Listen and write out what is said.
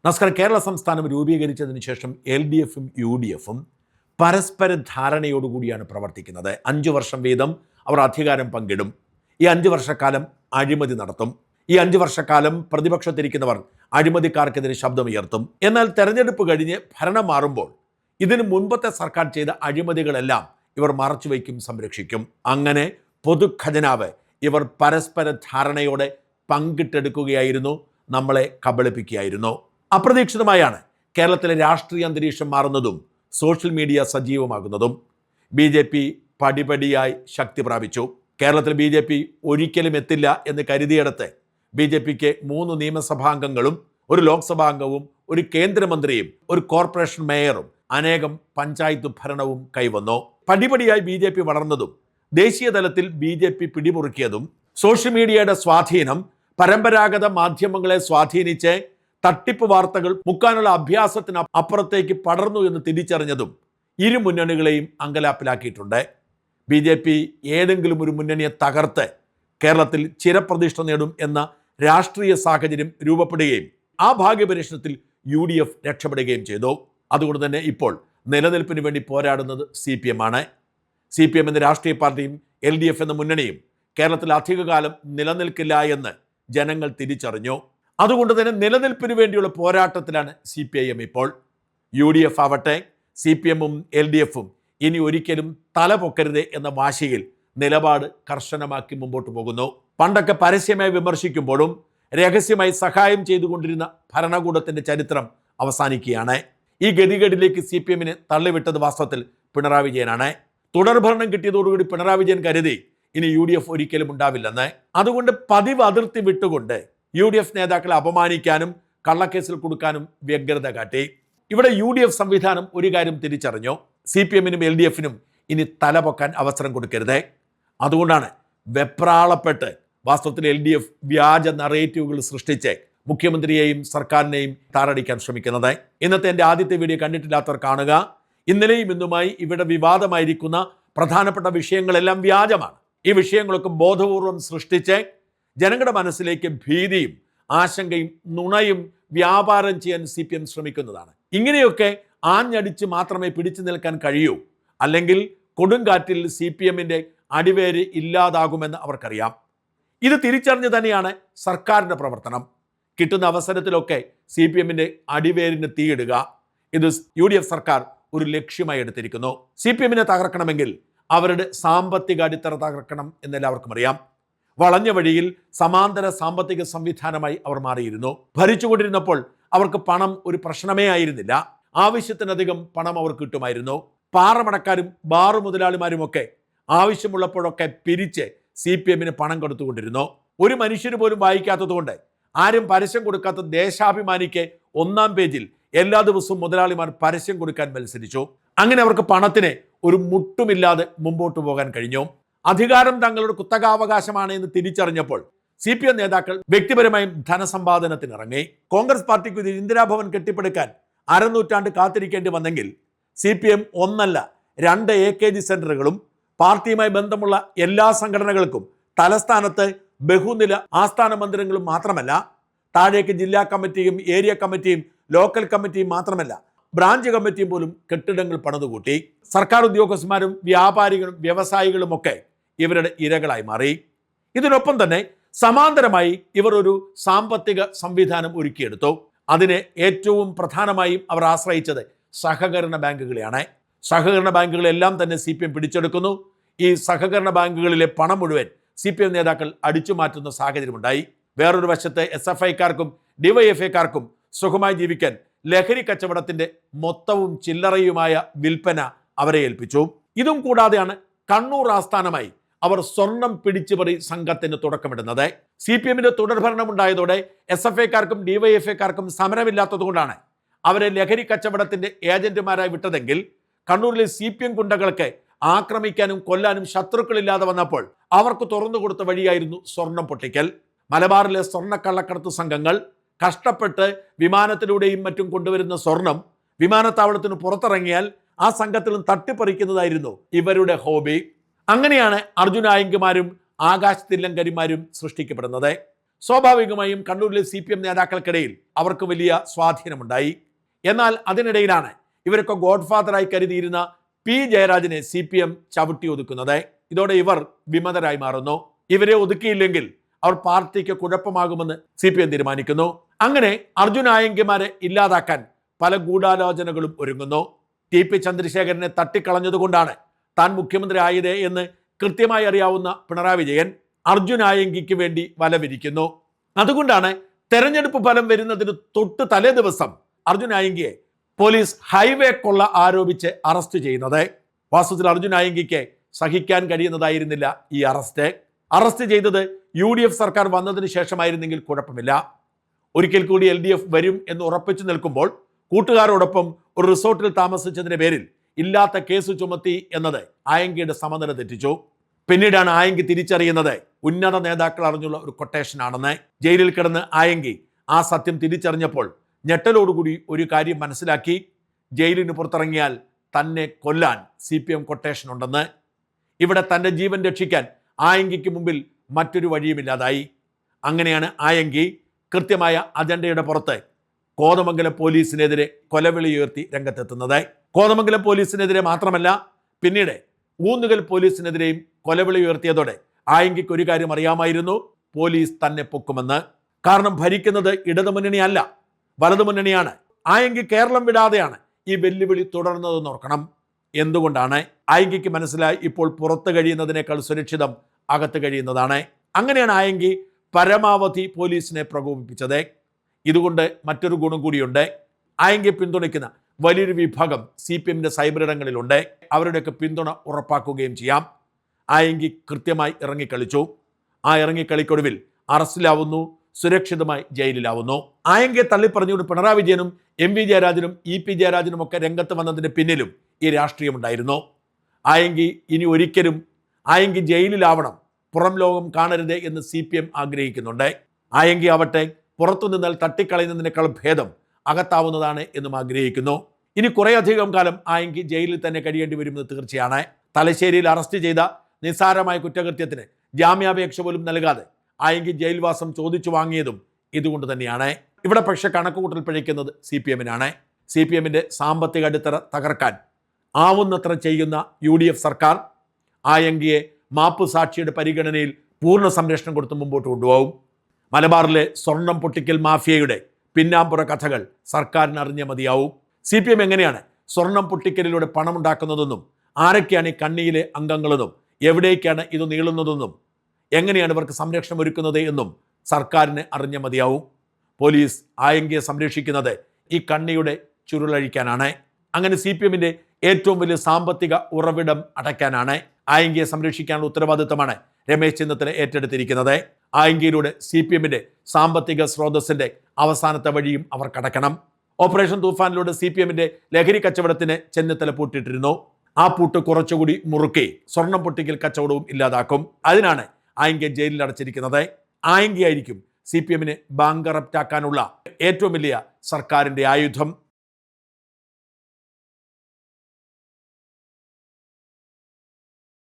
നമസ്കാരം. കേരള സംസ്ഥാനം രൂപീകരിച്ചതിന് ശേഷം LDFും UDFും പരസ്പര ധാരണയോടുകൂടിയാണ് പ്രവർത്തിക്കുന്നത്. 5 വർഷം വീതം അവർ അധികാരം പങ്കിടും. ഈ 5 വർഷക്കാലം അഴിമതി നടത്തും. ഈ 5 വർഷക്കാലം പ്രതിപക്ഷത്തിരിക്കുന്നവർ അഴിമതിക്കാർക്കെതിരെ ശബ്ദമുയർത്തും. എന്നാൽ തെരഞ്ഞെടുപ്പ് കഴിഞ്ഞ് ഭരണം മാറുമ്പോൾ ഇതിനു മുൻപത്തെ സർക്കാർ ചെയ്ത അഴിമതികളെല്ലാം ഇവർ മറച്ചുവയ്ക്കും, സംരക്ഷിക്കും. അങ്ങനെ പൊതുഖജനാവ് ഇവർ പരസ്പര ധാരണയോടെ പങ്കിട്ടെടുക്കുകയായിരുന്നു, നമ്മളെ കബളിപ്പിക്കുകയായിരുന്നു. അപ്രതീക്ഷിതമായാണ് കേരളത്തിലെ രാഷ്ട്രീയ അന്തരീക്ഷം മാറുന്നതും സോഷ്യൽ മീഡിയ സജീവമാകുന്നതും. BJP പടിപടിയായി ശക്തി പ്രാപിച്ചു. കേരളത്തിൽ BJP ഒരിക്കലും എത്തില്ല എന്ന് കരുതിയിടത്ത് BJPക്ക് 3 നിയമസഭാംഗങ്ങളും, ഒരു ലോക്സഭാംഗവും, ഒരു കേന്ദ്രമന്ത്രിയും, ഒരു കോർപ്പറേഷൻ മേയറും, അനേകം പഞ്ചായത്ത് ഭരണവും കൈവന്നു. പടിപടിയായി BJP വളർന്നതും ദേശീയ തലത്തിൽ BJP പിടിമുറുക്കിയതും സോഷ്യൽ മീഡിയയുടെ സ്വാധീനം പരമ്പരാഗത മാധ്യമങ്ങളെ സ്വാധീനിച്ച് തട്ടിപ്പ് വാർത്തകൾ മുക്കാനുള്ള അഭ്യാസത്തിന് അപ്പുറത്തേക്ക് പടർന്നു എന്ന് തിരിച്ചറിഞ്ഞതും ഇരു മുന്നണികളെയും അങ്കലാപ്പിലാക്കിയിട്ടുണ്ട്. BJP ഏതെങ്കിലും ഒരു മുന്നണിയെ തകർത്ത് കേരളത്തിൽ ചിരപ്രതിഷ്ഠ നേടും എന്ന രാഷ്ട്രീയ സാഹചര്യം രൂപപ്പെടുകയും ആ ഭാഗ്യപരീക്ഷണത്തിൽ UDF രക്ഷപ്പെടുകയും ചെയ്തു. അതുകൊണ്ട് തന്നെ ഇപ്പോൾ നിലനിൽപ്പിന് വേണ്ടി പോരാടുന്നത് CPM ആണ്. CPM എന്ന രാഷ്ട്രീയ പാർട്ടിയും LDF എന്ന മുന്നണിയും കേരളത്തിൽ അധികകാലം നിലനിൽക്കില്ല എന്ന് ജനങ്ങൾ തിരിച്ചറിഞ്ഞു. അതുകൊണ്ട് തന്നെ നിലനിൽപ്പിന് വേണ്ടിയുള്ള പോരാട്ടത്തിലാണ് CPIM ഇപ്പോൾ. UDF ആവട്ടെ CPMും LDFും ഇനി ഒരിക്കലും തല പൊക്കരുത് എന്ന വാശിയിൽ നിലപാട് കർശനമാക്കി മുമ്പോട്ട് പോകുന്നു. പണ്ടൊക്കെ പരസ്യമായി വിമർശിക്കുമ്പോഴും രഹസ്യമായി സഹായം ചെയ്തുകൊണ്ടിരുന്ന ഭരണകൂടത്തിൻ്റെ ചരിത്രം അവസാനിക്കുകയാണ്. ഈ ഗതികേടിലേക്ക് CPMനെ തള്ളിവിട്ടത് വാസ്തവത്തിൽ പിണറായി വിജയനാണ്. തുടർഭരണം കിട്ടിയതോടുകൂടി പിണറായി വിജയൻ കരുതി ഇനി UDF ഒരിക്കലും ഉണ്ടാവില്ലെന്ന്. അതുകൊണ്ട് പതിവ് അതിർത്തി വിട്ടുകൊണ്ട് UDF നേതാക്കളെ അപമാനിക്കാനും കള്ളക്കേസിൽ കൊടുക്കാനും വ്യഗ്രത കാട്ടി. ഇവിടെ UDF സംവിധാനം ഒരു കാര്യം തിരിച്ചറിഞ്ഞു: CPMനും LDFനും ഇനി തലപൊക്കാൻ അവസരം കൊടുക്കരുത്. അതുകൊണ്ടാണ് വെപ്രാളപ്പെട്ട് വാസ്തവത്തിൽ LDF വ്യാജ നറേറ്റീവുകൾ സൃഷ്ടിച്ച് മുഖ്യമന്ത്രിയെയും സർക്കാരിനെയും താറടിക്കാൻ ശ്രമിക്കുന്നത്. ഇന്നത്തെ എൻ്റെ ആദ്യത്തെ വീഡിയോ കണ്ടിട്ടില്ലാത്തവർ കാണുക. ഇന്നലെയും ഇന്നുമായി ഇവിടെ വിവാദമായിരിക്കുന്ന പ്രധാനപ്പെട്ട വിഷയങ്ങളെല്ലാം വ്യാജമാണ്. ഈ വിഷയങ്ങളൊക്കെ ബോധപൂർവം സൃഷ്ടിച്ച് ജനങ്ങളുടെ മനസ്സിലേക്ക് ഭീതിയും ആശങ്കയും നുണയും വ്യാപാരം ചെയ്യാൻ CPM ശ്രമിക്കുന്നതാണ്. ഇങ്ങനെയൊക്കെ ആഞ്ഞടിച്ച് മാത്രമേ പിടിച്ചു നിൽക്കാൻ കഴിയൂ. അല്ലെങ്കിൽ കൊടുങ്കാറ്റിൽ CPMൻ്റെ അടിവേര് ഇല്ലാതാകുമെന്ന് അവർക്കറിയാം. ഇത് തിരിച്ചറിഞ്ഞ് തന്നെയാണ് സർക്കാരിൻ്റെ പ്രവർത്തനം. കിട്ടുന്ന അവസരത്തിലൊക്കെ CPMൻ്റെ അടിവേരിന് തീയിടുക. ഇത് UDF സർക്കാർ ഒരു ലക്ഷ്യമായി എടുത്തിരിക്കുന്നു. CPMനെ തകർക്കണമെങ്കിൽ അവരുടെ സാമ്പത്തിക അടിത്തറ തകർക്കണം എന്നെല്ലാവർക്കും അറിയാം. വളഞ്ഞ വഴിയിൽ സമാന്തര സാമ്പത്തിക സംവിധാനമായി അവർ മാറിയിരുന്നു. ഭരിച്ചുകൊണ്ടിരുന്നപ്പോൾ അവർക്ക് പണം ഒരു പ്രശ്നമേ ആയിരുന്നില്ല. ആവശ്യത്തിനധികം പണം അവർക്ക് കിട്ടുമായിരുന്നു. പാറമടക്കാരും ബാറു മുതലാളിമാരുമൊക്കെ ആവശ്യമുള്ളപ്പോഴൊക്കെ പിരിച്ച് CPMന് പണം കൊടുത്തുകൊണ്ടിരുന്നു. ഒരു മനുഷ്യന് പോലും വായിക്കാത്തതുകൊണ്ട് ആരും പരസ്യം കൊടുക്കാത്ത ദേശാഭിമാനിക്ക് 1-ാം പേജിൽ എല്ലാ ദിവസവും മുതലാളിമാർ പരസ്യം കൊടുക്കാൻ മത്സരിച്ചു. അങ്ങനെ അവർക്ക് പണത്തിന് ഒരു മുട്ടുമില്ലാതെ മുമ്പോട്ട് പോകാൻ കഴിഞ്ഞു. അധികാരം തങ്ങളുടെ കുത്തകാവകാശമാണ് എന്ന് തിരിച്ചറിഞ്ഞപ്പോൾ CPM നേതാക്കൾ വ്യക്തിപരമായും ധനസമ്പാദനത്തിനിറങ്ങി. കോൺഗ്രസ് പാർട്ടിക്ക് ഒരു ഇന്ദിരാഭവൻ കെട്ടിപ്പടുക്കാൻ അരനൂറ്റാണ്ട് കാത്തിരിക്കേണ്ടി വന്നെങ്കിൽ CPM 1 2 AKG സെന്ററുകളും പാർട്ടിയുമായി ബന്ധമുള്ള എല്ലാ സംഘടനകൾക്കും തലസ്ഥാനത്ത് ബഹുനില ആസ്ഥാന മന്ദിരങ്ങളും മാത്രമല്ല, താഴേക്ക് ജില്ലാ കമ്മിറ്റിയും ഏരിയ കമ്മിറ്റിയും ലോക്കൽ കമ്മിറ്റിയും മാത്രമല്ല, ബ്രാഞ്ച് കമ്മിറ്റിയും പോലും കെട്ടിടങ്ങൾ പണിതുകൂട്ടി. സർക്കാർ ഉദ്യോഗസ്ഥന്മാരും വ്യാപാരികളും വ്യവസായികളുമൊക്കെ ഇവരുടെ ഇരകളായി മാറി. ഇതിനൊപ്പം തന്നെ സമാന്തരമായി ഇവർ ഒരു സാമ്പത്തിക സംവിധാനം ഒരുക്കിയെടുത്തു. അതിന് ഏറ്റവും പ്രധാനമായും അവർ ആശ്രയിച്ചത് സഹകരണ ബാങ്കുകളെയാണ്. സഹകരണ ബാങ്കുകളെല്ലാം തന്നെ CPM പിടിച്ചെടുക്കുന്നു. ഈ സഹകരണ ബാങ്കുകളിലെ പണം മുഴുവൻ CPM നേതാക്കൾ അടിച്ചു മാറ്റുന്ന സാഹചര്യമുണ്ടായി. വേറൊരു വശത്ത് SFIക്കാർക്കും DYFIക്കാർക്കും സുഖമായി ജീവിക്കാൻ ലഹരി കച്ചവടത്തിന്റെ മൊത്തവും ചില്ലറയുമായ വിൽപ്പന അവരെ ഏൽപ്പിച്ചു. ഇതും കൂടാതെയാണ് കണ്ണൂർ ആസ്ഥാനമായി അവർ സ്വർണം പിടിച്ചുപറി സംഘത്തിന് തുടക്കമിടുന്നത്. CPMന്റെ തുടർഭരണമുണ്ടായതോടെ SFIക്കാർക്കും DYFIക്കാർക്കും സമരമില്ലാത്തതുകൊണ്ടാണ് അവരെ ലഹരി കച്ചവടത്തിന്റെ ഏജന്റുമാരായി വിട്ടതെങ്കിൽ കണ്ണൂരിലെ CPM ഗുണ്ടകൾക്ക് ആക്രമിക്കാനും കൊല്ലാനും ശത്രുക്കളില്ലാതെ വന്നപ്പോൾ അവർക്ക് തുറന്നു കൊടുത്ത വഴിയായിരുന്നു സ്വർണം പൊട്ടിക്കൽ. മലബാറിലെ സ്വർണ്ണക്കള്ളക്കടത്ത് സംഘങ്ങൾ കഷ്ടപ്പെട്ട് വിമാനത്തിലൂടെയും മറ്റും കൊണ്ടുവരുന്ന സ്വർണം വിമാനത്താവളത്തിന് പുറത്തിറങ്ങിയാൽ ആ സംഘത്തിലും തട്ടിപ്പറിക്കുന്നതായിരുന്നു ഇവരുടെ ഹോബി. അങ്ങനെയാണ് അർജുന ആയങ്കമാരും ആകാശ് തില്ലങ്കരിമാരും സൃഷ്ടിക്കപ്പെടുന്നത്. സ്വാഭാവികമായും കണ്ണൂരിലെ CPM നേതാക്കൾക്കിടയിൽ അവർക്ക് വലിയ സ്വാധീനമുണ്ടായി. എന്നാൽ അതിനിടയിലാണ് ഇവരൊക്കെ ഗോഡ്ഫാദറായി കരുതിയിരുന്ന P. ജയരാജനെ CPM ചവിട്ടി ഒതുക്കുന്നത്. ഇതോടെ ഇവർ വിമതരായി മാറുന്നു. ഇവരെ ഒതുക്കിയില്ലെങ്കിൽ അവർ പാർട്ടിക്ക് കുഴപ്പമാകുമെന്ന് CPM തീരുമാനിക്കുന്നു. അങ്ങനെ അർജുൻ ആയങ്കിമാരെ ഇല്ലാതാക്കാൻ പല ഗൂഢാലോചനകളും ഒരുങ്ങുന്നു. TP ചന്ദ്രശേഖരനെ തട്ടിക്കളഞ്ഞതുകൊണ്ടാണ് താൻ മുഖ്യമന്ത്രി ആയത് എന്ന് കൃത്യമായി അറിയാവുന്ന പിണറായി വിജയൻ അർജുൻ ആയങ്കിക്ക് വേണ്ടി വലവിരിക്കുന്നു. അതുകൊണ്ടാണ് തെരഞ്ഞെടുപ്പ് ഫലം വരുന്നതിന് തൊട്ട് തലേ ദിവസം അർജുൻ ആയങ്കിയെ പോലീസ് ഹൈവേ കൊള്ള ആരോപിച്ച് അറസ്റ്റ് ചെയ്യുന്നത്. വാസ്തവത്തിൽ അർജുൻ ആയങ്കിക്ക് സഹിക്കാൻ കഴിയുന്നതായിരുന്നില്ല ഈ അറസ്റ്റ് ചെയ്തത് UDF സർക്കാർ വന്നതിന് ശേഷമായിരുന്നെങ്കിൽ കുഴപ്പമില്ല. ഒരിക്കൽ കൂടി LDF വരും എന്ന് ഉറപ്പിച്ചു നിൽക്കുമ്പോൾ കൂട്ടുകാരോടൊപ്പം ഒരു റിസോർട്ടിൽ താമസിച്ചതിന്റെ പേരിൽ ഇല്ലാത്ത കേസ് ചുമത്തി എന്നത് ആയങ്കിയുടെ സമനില തെറ്റിച്ചു. പിന്നീടാണ് ആയങ്കി തിരിച്ചറിയുന്നത് ഉന്നത നേതാക്കൾ അറിഞ്ഞുള്ള ഒരു കൊട്ടേഷനാണെന്ന്. ജയിലിൽ കിടന്ന് ആയങ്കി ആ സത്യം തിരിച്ചറിഞ്ഞപ്പോൾ ഞെട്ടലോടുകൂടി ഒരു കാര്യം മനസ്സിലാക്കി. ജയിലിന് പുറത്തിറങ്ങിയാൽ തന്നെ കൊല്ലാൻ CPM കൊട്ടേഷൻ ഉണ്ടെന്ന്. ഇവിടെ തൻ്റെ ജീവൻ രക്ഷിക്കാൻ ആയങ്കിക്ക് മുമ്പിൽ മറ്റൊരു വഴിയുമില്ലാതായി. അങ്ങനെയാണ് ആയങ്കി കൃത്യമായ അജണ്ടയുടെ പുറത്ത് കോതമംഗലം പോലീസിനെതിരെ കൊലവിളി ഉയർത്തി രംഗത്തെത്തുന്നത്. കോതമംഗലം പോലീസിനെതിരെ മാത്രമല്ല, പിന്നീട് ഊന്നുകൽ പോലീസിനെതിരെയും കൊലവിളി ഉയർത്തിയതോടെ ആയങ്കിക്ക് ഒരു കാര്യം അറിയാമായിരുന്നു, പോലീസ് തന്നെ പൊക്കുമെന്ന്. കാരണം ഭരിക്കുന്നത് ഇടതുമുന്നണിയല്ല, വലതുമുന്നണിയാണ്. ആയങ്കി കേരളം വിടാതെയാണ് ഈ വെല്ലുവിളി തുടർന്നതെന്ന് ഓർക്കണം. എന്തുകൊണ്ടാണ്? ആയങ്കിക്ക് മനസ്സിലായി ഇപ്പോൾ പുറത്ത് കഴിയുന്നതിനേക്കാൾ സുരക്ഷിതം അകത്ത് കഴിയുന്നതാണ്. അങ്ങനെയാണ് ആയങ്കി പരമാവധി പോലീസിനെ പ്രകോപിപ്പിച്ചത്. ഇതുകൊണ്ട് മറ്റൊരു ഗുണം കൂടിയുണ്ട്. ആയങ്കിയെ പിന്തുണയ്ക്കുന്ന വലിയൊരു വിഭാഗം CPMന്റെ സൈബർ ഇടങ്ങളിലുണ്ട്. അവരുടെയൊക്കെ പിന്തുണ ഉറപ്പാക്കുകയും ചെയ്യാം. ആയങ്കി കൃത്യമായി ഇറങ്ങിക്കളിച്ചു. ആ ഇറങ്ങിക്കളിക്കൊടുവിൽ അറസ്റ്റിലാവുന്നു, സുരക്ഷിതമായി ജയിലിലാവുന്നു. ആയങ്കിയെ തള്ളിപ്പറഞ്ഞുകൊണ്ട് പിണറായി വിജയനും MV ജയരാജനും EP ജയരാജനും ഒക്കെ രംഗത്ത് വന്നതിന് പിന്നിലും ഈ രാഷ്ട്രീയമുണ്ടായിരുന്നു. ആയങ്കി ഇനി ഒരിക്കലും ആയങ്കി ജയിലിലാവണം, പുറം ലോകം കാണരുത് എന്ന് CPM ആഗ്രഹിക്കുന്നുണ്ട്. ആയങ്കി ആവട്ടെ പുറത്തു നിന്നാൽ തട്ടിക്കളയുന്നതിനേക്കാൾ ഭേദം അകത്താവുന്നതാണ് എന്നും ആഗ്രഹിക്കുന്നു. ഇനി കുറേയധികം കാലം ആയങ്കി ജയിലിൽ തന്നെ കഴിയേണ്ടി വരുമെന്ന് തീർച്ചയാണ്. തലശ്ശേരിയിൽ അറസ്റ്റ് ചെയ്ത നിസ്സാരമായ കുറ്റകൃത്യത്തിന് ജാമ്യാപേക്ഷ പോലും നൽകാതെ ആയങ്കി ജയിൽവാസം ചോദിച്ചു വാങ്ങിയതും ഇതുകൊണ്ട് തന്നെയാണ്. ഇവിടെ പക്ഷെ കണക്കുകൂട്ടൽ പിഴയ്ക്കുന്നത് CPMനാണ്. CPMന്റെ സാമ്പത്തിക അടിത്തറ തകർക്കാൻ ആവുന്നത്ര ചെയ്യുന്ന UDF സർക്കാർ ആയങ്കിയെ മാപ്പ് സാക്ഷിയുടെ പരിഗണനയിൽ പൂർണ്ണ സംരക്ഷണം കൊടുത്ത് മുമ്പോട്ട് കൊണ്ടുപോകും. മലബാറിലെ സ്വർണം പൊട്ടിക്കൽ മാഫിയയുടെ പിന്നാമ്പുറ കഥകൾ സർക്കാരിന് അറിഞ്ഞ മതിയാവും. CPM എങ്ങനെയാണ് സ്വർണം പൊട്ടിക്കലിലൂടെ പണമുണ്ടാക്കുന്നതെന്നും ആരൊക്കെയാണ് ഈ കണ്ണിയിലെ അംഗങ്ങളെന്നും എവിടേക്കാണ് ഇത് നീളുന്നതെന്നും എങ്ങനെയാണ് ഇവർക്ക് സംരക്ഷണം ഒരുക്കുന്നത് എന്നും സർക്കാരിന് അറിഞ്ഞ മതിയാവും. പോലീസ് ആയങ്കിയെ സംരക്ഷിക്കുന്നത് ഈ കണ്ണിയുടെ ചുരുളഴിക്കാനാണ്. അങ്ങനെ CPMന്റെ ഏറ്റവും വലിയ സാമ്പത്തിക ഉറവിടം അടയ്ക്കാനാണ്. ആയങ്കിയെ സംരക്ഷിക്കാനുള്ള ഉത്തരവാദിത്തമാണ് രമേശ് ചെന്നിത്തല ഏറ്റെടുത്തിരിക്കുന്നത്. ആയങ്കിയിലൂടെ CPMന്റെ സാമ്പത്തിക സ്രോതസ്സിന്റെ അവസാനത്തെ വഴിയും അവർ കടക്കണം. ഓപ്പറേഷൻ തൂഫാനിലൂടെ CPMന്റെ ലഹരി കച്ചവടത്തിന് ചെന്നിത്തല പൂട്ടിയിട്ടിരുന്നു. ആ പൂട്ട് കുറച്ചുകൂടി മുറുക്കി സ്വർണം പൊട്ടിക്കൽ കച്ചവടവും ഇല്ലാതാക്കും. അതിനാണ് ആയങ്കിയെ ജയിലിൽ അടച്ചിരിക്കുന്നത്. ആയങ്കിയായിരിക്കും CPMനെ ബാങ്കറപ്റ്റ് ആക്കാനുള്ള ഏറ്റവും വലിയ സർക്കാരിന്റെ ആയുധം.